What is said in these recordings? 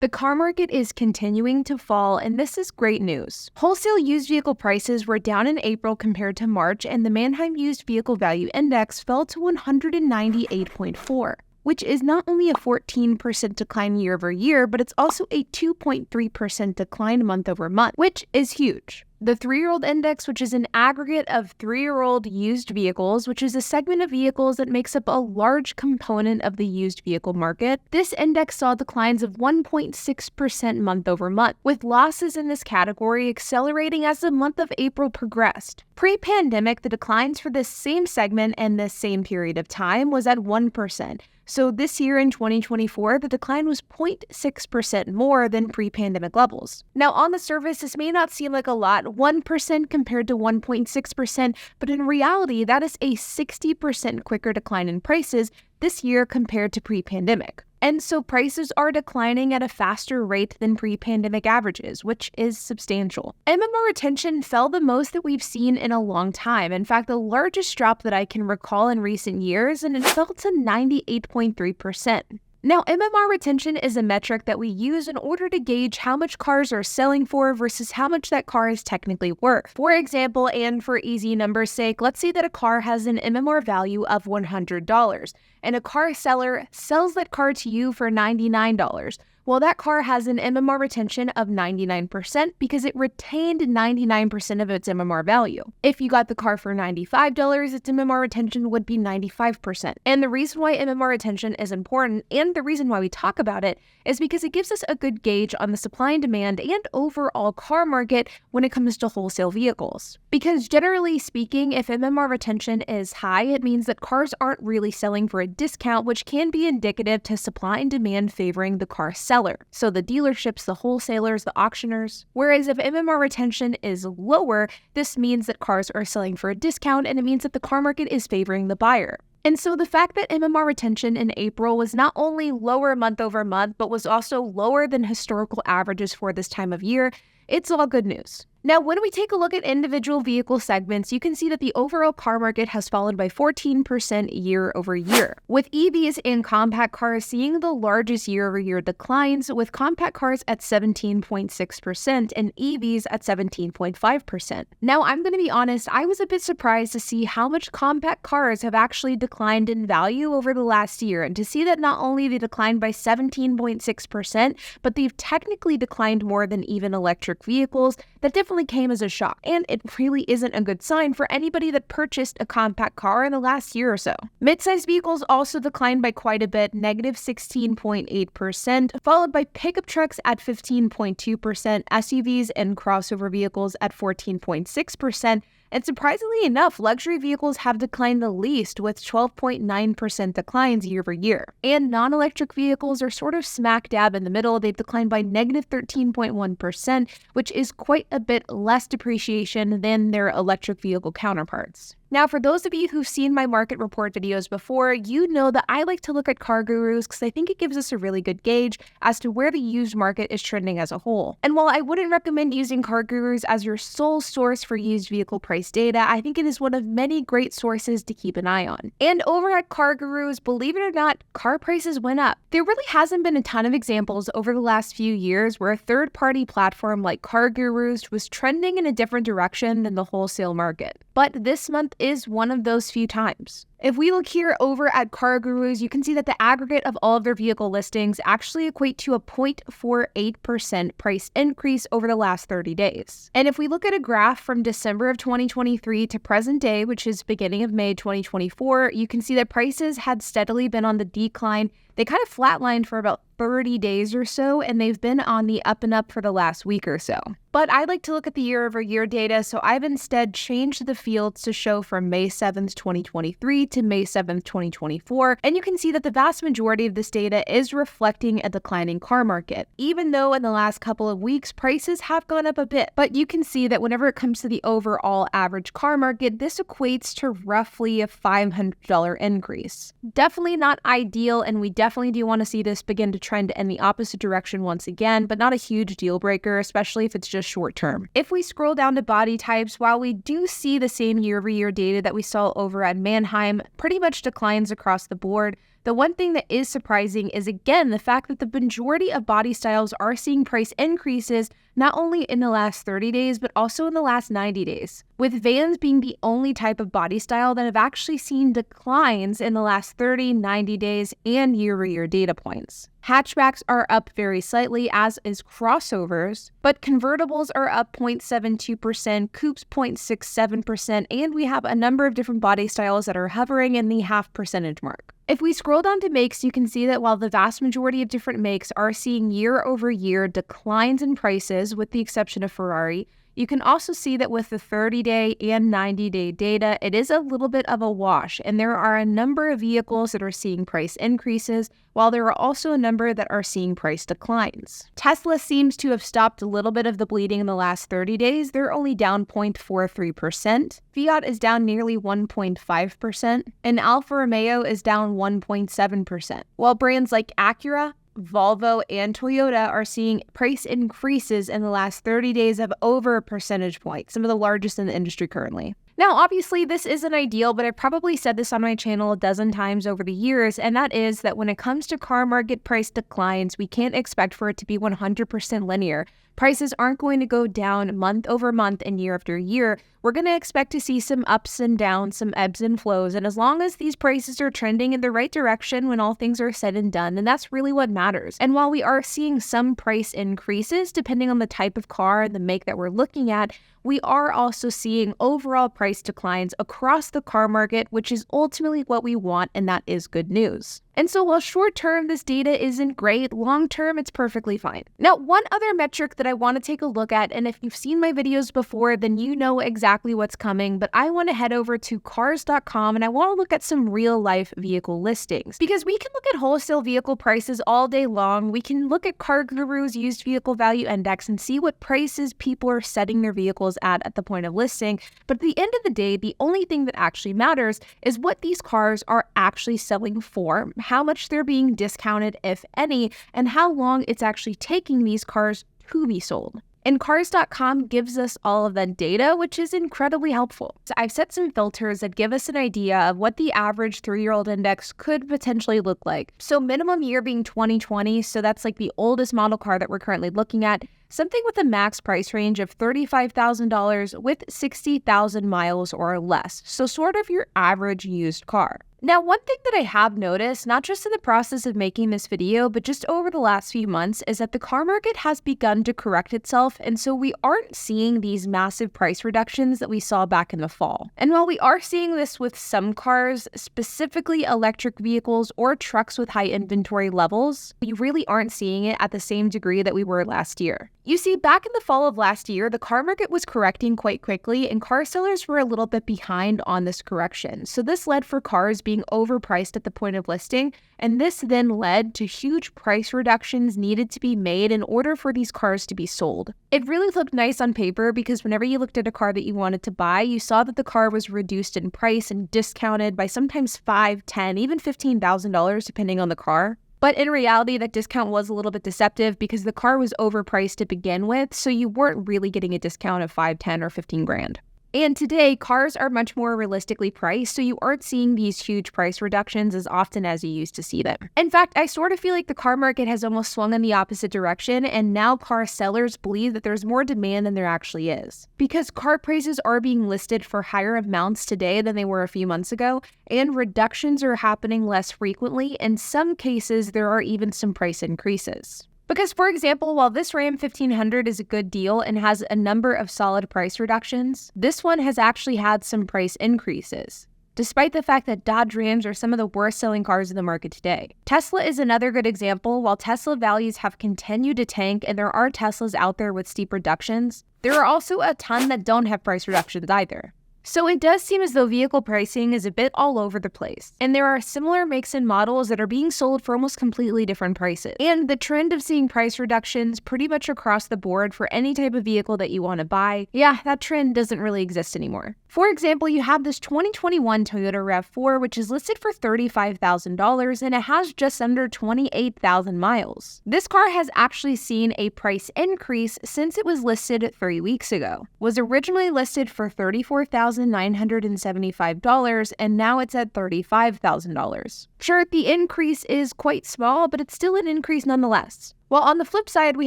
The car market is continuing to fall, and this is great news. Wholesale used vehicle prices were down in April compared to March, and the Manheim Used Vehicle Value Index fell to 198.4, which is not only a 14% decline year over year, but it's also a 2.3% decline month over month, which is huge. The 3-year-old index, which is an aggregate of 3-year-old used vehicles, which is a segment of vehicles that makes up a large component of the used vehicle market, this index saw declines of 1.6% month over month, with losses in this category accelerating as the month of April progressed. Pre-pandemic, the declines for this same segment and this same period of time was at 1%. So this year in 2024, the decline was 0.6% more than pre-pandemic levels. Now, on the surface, this may not seem like a lot, 1% compared to 1.6%, but in reality, that is a 60% quicker decline in prices this year compared to pre-pandemic. And so prices are declining at a faster rate than pre-pandemic averages, which is substantial. MMR retention fell the most that we've seen in a long time. In fact, the largest drop that I can recall in recent years, and it fell to 98.3%. Now, MMR retention is a metric that we use in order to gauge how much cars are selling for versus how much that car is technically worth. For example, and for easy numbers' sake, let's say that a car has an MMR value of $100, and a car seller sells that car to you for $99. Well, that car has an MMR retention of 99% because it retained 99% of its MMR value. If you got the car for $95, its MMR retention would be 95%. And the reason why MMR retention is important, and the reason why we talk about it, is because it gives us a good gauge on the supply and demand and overall car market when it comes to wholesale vehicles. Because generally speaking, if MMR retention is high, it means that cars aren't really selling for a discount, which can be indicative to supply and demand favoring the car seller. So the dealerships, the wholesalers, the auctioners. Whereas if MMR retention is lower, this means that cars are selling for a discount, and it means that the car market is favoring the buyer. And so the fact that MMR retention in April was not only lower month over month, but was also lower than historical averages for this time of year, it's all good news. Now, when we take a look at individual vehicle segments, you can see that the overall car market has fallen by 14% year over year, with EVs and compact cars seeing the largest year-over-year declines, with compact cars at 17.6% and EVs at 17.5%. Now, I'm going to be honest, I was a bit surprised to see how much compact cars have actually declined in value over the last year, and to see that not only they declined by 17.6%, but they've technically declined more than even electric vehicles. That definitely came as a shock, and it really isn't a good sign for anybody that purchased a compact car in the last year or so. Mid-sized vehicles also declined by quite a bit, negative 16.8%, followed by pickup trucks at 15.2%, SUVs and crossover vehicles at 14.6%, and surprisingly enough, luxury vehicles have declined the least, with 12.9% declines year over year. And non-electric vehicles are sort of smack dab in the middle. They've declined by negative 13.1%, which is quite a bit less depreciation than their electric vehicle counterparts. Now, for those of you who've seen my market report videos before, you know that I like to look at CarGurus because I think it gives us a really good gauge as to where the used market is trending as a whole. And while I wouldn't recommend using CarGurus as your sole source for used vehicle price data, I think it is one of many great sources to keep an eye on. And over at CarGurus, believe it or not, car prices went up. There really hasn't been a ton of examples over the last few years where a third-party platform like CarGurus was trending in a different direction than the wholesale market. But this month is one of those few times. If we look here over at CarGurus, you can see that the aggregate of all of their vehicle listings actually equate to a 0.48% price increase over the last 30 days. And if we look at a graph from December of 2023 to present day, which is beginning of May 2024, you can see that prices had steadily been on the decline. They kind of flatlined for about 30 days or so, and they've been on the up and up for the last week or so. But I like to look at the year-over-year data, so I've instead changed the fields to show from May 7th, 2023 to May 7th, 2024, and you can see that the vast majority of this data is reflecting a declining car market, even though in the last couple of weeks, prices have gone up a bit. But you can see that whenever it comes to the overall average car market, this equates to roughly a $500 increase. Definitely not ideal, and we definitely do want to see this begin to trend in the opposite direction once again, but not a huge deal breaker, especially if it's just short term. If we scroll down to body types, while we do see the same year-over-year data that we saw over at Manheim, pretty much declines across the board. The one thing that is surprising is, again, the fact that the majority of body styles are seeing price increases not only in the last 30 days, but also in the last 90 days, with vans being the only type of body style that have actually seen declines in the last 30, 90 days, and year-over-year data points. Hatchbacks are up very slightly, as is crossovers, but convertibles are up 0.72%, coupes 0.67%, and we have a number of different body styles that are hovering in the half percentage mark. If we scroll down to makes, you can see that while the vast majority of different makes are seeing year-over-year declines in prices, with the exception of Ferrari, you can also see that with the 30-day and 90-day data, it is a little bit of a wash, and there are a number of vehicles that are seeing price increases, while there are also a number that are seeing price declines. Tesla seems to have stopped a little bit of the bleeding in the last 30 days. They're only down 0.43%. Fiat is down nearly 1.5%, and Alfa Romeo is down 1.7%, while brands like Acura, Volvo, and Toyota are seeing price increases in the last 30 days of over a percentage point, some of the largest in the industry currently. Now, obviously, this isn't ideal, but I've probably said this on my channel a dozen times over the years, and that is that when it comes to car market price declines, we can't expect for it to be 100% linear. Prices aren't going to go down month over month and year after year. We're going to expect to see some ups and downs, some ebbs and flows, and as long as these prices are trending in the right direction when all things are said and done, then that's really what matters. And while we are seeing some price increases, depending on the type of car and the make that we're looking at, we are also seeing overall price declines across the car market, which is ultimately what we want, and that is good news. And so while short-term this data isn't great, long-term it's perfectly fine. Now, one other metric that I want to take a look at, and if you've seen my videos before, then you know exactly what's coming, but I want to head over to cars.com and I want to look at some real-life vehicle listings, because we can look at wholesale vehicle prices all day long. We can look at CarGurus used vehicle value index and see what prices people are setting their vehicles at the point of listing, but at the end of the day, the only thing that actually matters is what these cars are actually selling for, how much they're being discounted, if any, and how long it's actually taking these cars to be sold. And Cars.com gives us all of that data, which is incredibly helpful. So I've set some filters that give us an idea of what the average 3-year-old index could potentially look like. So minimum year being 2020, so that's like the oldest model car that we're currently looking at. Something with a max price range of $35,000 with 60,000 miles or less. So sort of your average used car. Now, one thing that I have noticed, not just in the process of making this video, but just over the last few months, is that the car market has begun to correct itself, and so we aren't seeing these massive price reductions that we saw back in the fall. And while we are seeing this with some cars, specifically electric vehicles or trucks with high inventory levels, we really aren't seeing it at the same degree that we were last year. You see, back in the fall of last year, the car market was correcting quite quickly, and car sellers were a little bit behind on this correction. So this led for cars being overpriced at the point of listing, and this then led to huge price reductions needed to be made in order for these cars to be sold. It really looked nice on paper because whenever you looked at a car that you wanted to buy, you saw that the car was reduced in price and discounted by sometimes $5,000, $10,000, even $15,000 depending on the car. But in reality, that discount was a little bit deceptive because the car was overpriced to begin with, so you weren't really getting a discount of 5, 10, or 15 grand. And today, cars are much more realistically priced, so you aren't seeing these huge price reductions as often as you used to see them. In fact, I sort of feel like the car market has almost swung in the opposite direction, and now car sellers believe that there's more demand than there actually is. Because car prices are being listed for higher amounts today than they were a few months ago, and reductions are happening less frequently. In some cases, there are even some price increases. Because, for example, while this Ram 1500 is a good deal and has a number of solid price reductions, this one has actually had some price increases, despite the fact that Dodge Rams are some of the worst-selling cars in the market today. Tesla is another good example. While Tesla values have continued to tank and there are Teslas out there with steep reductions, there are also a ton that don't have price reductions either. So it does seem as though vehicle pricing is a bit all over the place, and there are similar makes and models that are being sold for almost completely different prices. And the trend of seeing price reductions pretty much across the board for any type of vehicle that you want to buy, yeah, that trend doesn't really exist anymore. For example, you have this 2021 Toyota RAV4, which is listed for $35,000 and it has just under 28,000 miles. This car has actually seen a price increase since it was listed 3 weeks ago. Was originally listed for $34,000 $29,975, and now it's at $35,000. Sure, the increase is quite small, but it's still an increase nonetheless. While on the flip side, we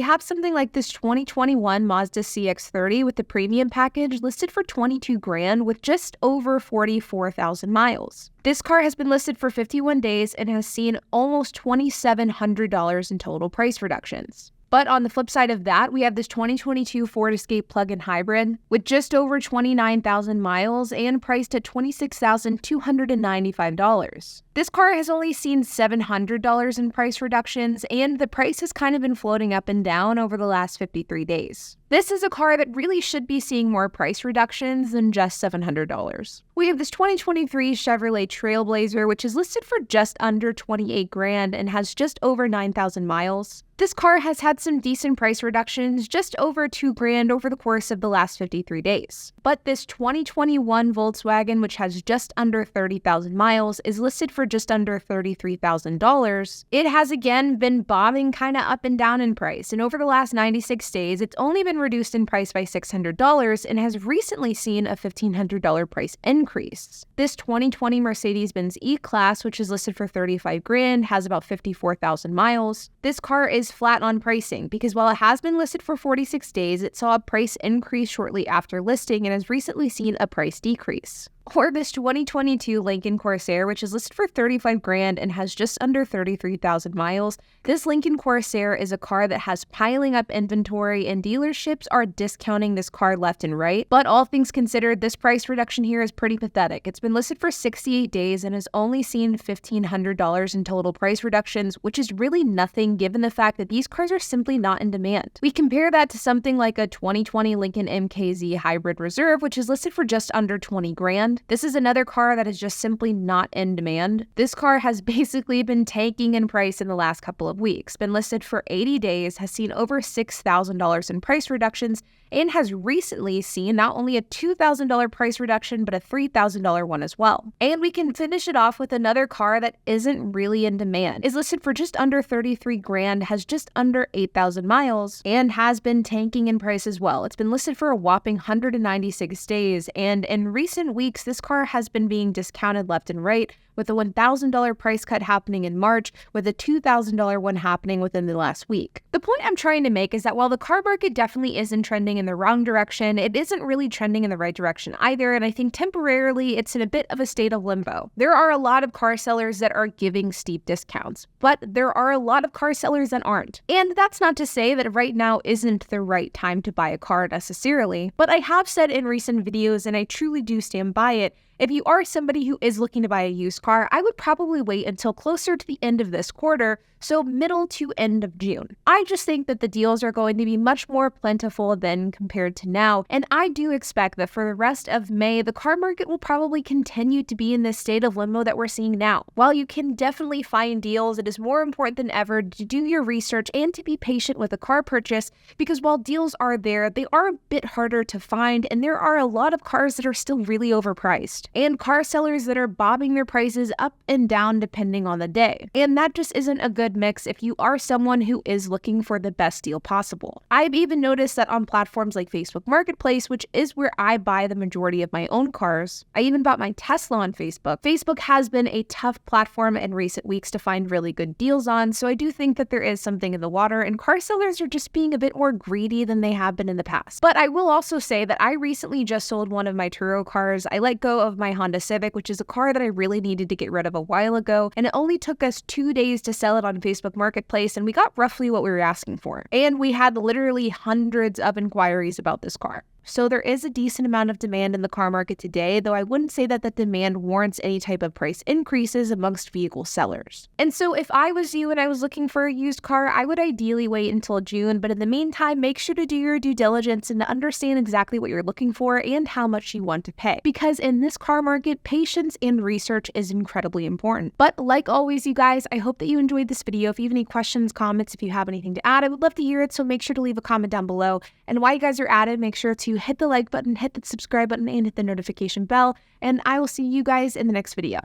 have something like this 2021 Mazda CX-30 with the premium package listed for $22,000 with just over 44,000 miles. This car has been listed for 51 days and has seen almost $2,700 in total price reductions. But on the flip side of that, we have this 2022 Ford Escape plug-in hybrid with just over 29,000 miles and priced at $26,295. This car has only seen $700 in price reductions, and the price has kind of been floating up and down over the last 53 days. This is a car that really should be seeing more price reductions than just $700. We have this 2023 Chevrolet Trailblazer, which is listed for just under $28,000 and has just over 9,000 miles. This car has had some decent price reductions, just over $2,000 over the course of the last 53 days. But this 2021 Volkswagen, which has just under 30,000 miles, is listed for just under $33,000. It has again been bobbing kind of up and down in price, and over the last 96 days, it's only been reduced in price by $600 and has recently seen a $1,500 price increase. This 2020 Mercedes-Benz E-Class, which is listed for $35,000, has about 54,000 miles. This car is flat on pricing because while it has been listed for 46 days, it saw a price increase shortly after listing and has recently seen a price decrease. Or this 2022 Lincoln Corsair, which is listed for $35,000 and has just under 33,000 miles. This Lincoln Corsair is a car that has piling up inventory, and dealerships are discounting this car left and right. But all things considered, this price reduction here is pretty pathetic. It's been listed for 68 days and has only seen $1,500 in total price reductions, which is really nothing given the fact that these cars are simply not in demand. We compare that to something like a 2020 Lincoln MKZ Hybrid Reserve, which is listed for just under $20,000. This is another car that is just simply not in demand. This car has basically been tanking in price in the last couple of weeks, been listed for 80 days, has seen over $6,000 in price reductions, and has recently seen not only a $2,000 price reduction, but a $3,000 one as well. And we can finish it off with another car that isn't really in demand. Is listed for just under $33,000, has just under 8,000 miles, and has been tanking in price as well. It's been listed for a whopping 196 days, and in recent weeks, this car has been being discounted left and right, with a $1,000 price cut happening in March, with a $2,000 one happening within the last week. The point I'm trying to make is that while the car market definitely isn't trending in the wrong direction, it isn't really trending in the right direction either, and I think temporarily it's in a bit of a state of limbo. There are a lot of car sellers that are giving steep discounts, but there are a lot of car sellers that aren't. And that's not to say that right now isn't the right time to buy a car necessarily, but I have said in recent videos, and I truly do stand by it, if you are somebody who is looking to buy a used car, I would probably wait until closer to the end of this quarter, so middle to end of June. I just think that the deals are going to be much more plentiful than compared to now, and I do expect that for the rest of May, the car market will probably continue to be in this state of limbo that we're seeing now. While you can definitely find deals, it is more important than ever to do your research and to be patient with a car purchase, because while deals are there, they are a bit harder to find, and there are a lot of cars that are still really overpriced, and car sellers that are bobbing their prices up and down depending on the day. And that just isn't a good mix if you are someone who is looking for the best deal possible. I've even noticed that on platforms like Facebook Marketplace, which is where I buy the majority of my own cars, I even bought my Tesla on Facebook. Facebook has been a tough platform in recent weeks to find really good deals on, so I do think that there is something in the water, and car sellers are just being a bit more greedy than they have been in the past. But I will also say that I recently just sold one of my Turo cars. I let go of my Honda Civic, which is a car that I really needed to get rid of a while ago, and it only took us 2 days to sell it on Facebook Marketplace, and we got roughly what we were asking for. And we had literally hundreds of inquiries about this car. So there is a decent amount of demand in the car market today, though I wouldn't say that the demand warrants any type of price increases amongst vehicle sellers. And so if I was you and I was looking for a used car, I would ideally wait until June, but in the meantime, make sure to do your due diligence and to understand exactly what you're looking for and how much you want to pay. Because in this car market, patience and research is incredibly important. But like always, you guys, I hope that you enjoyed this video. If you have any questions, comments, if you have anything to add, I would love to hear it, so make sure to leave a comment down below. And while you guys are at it, make sure to hit the like button, hit the subscribe button, and hit the notification bell, and I will see you guys in the next video.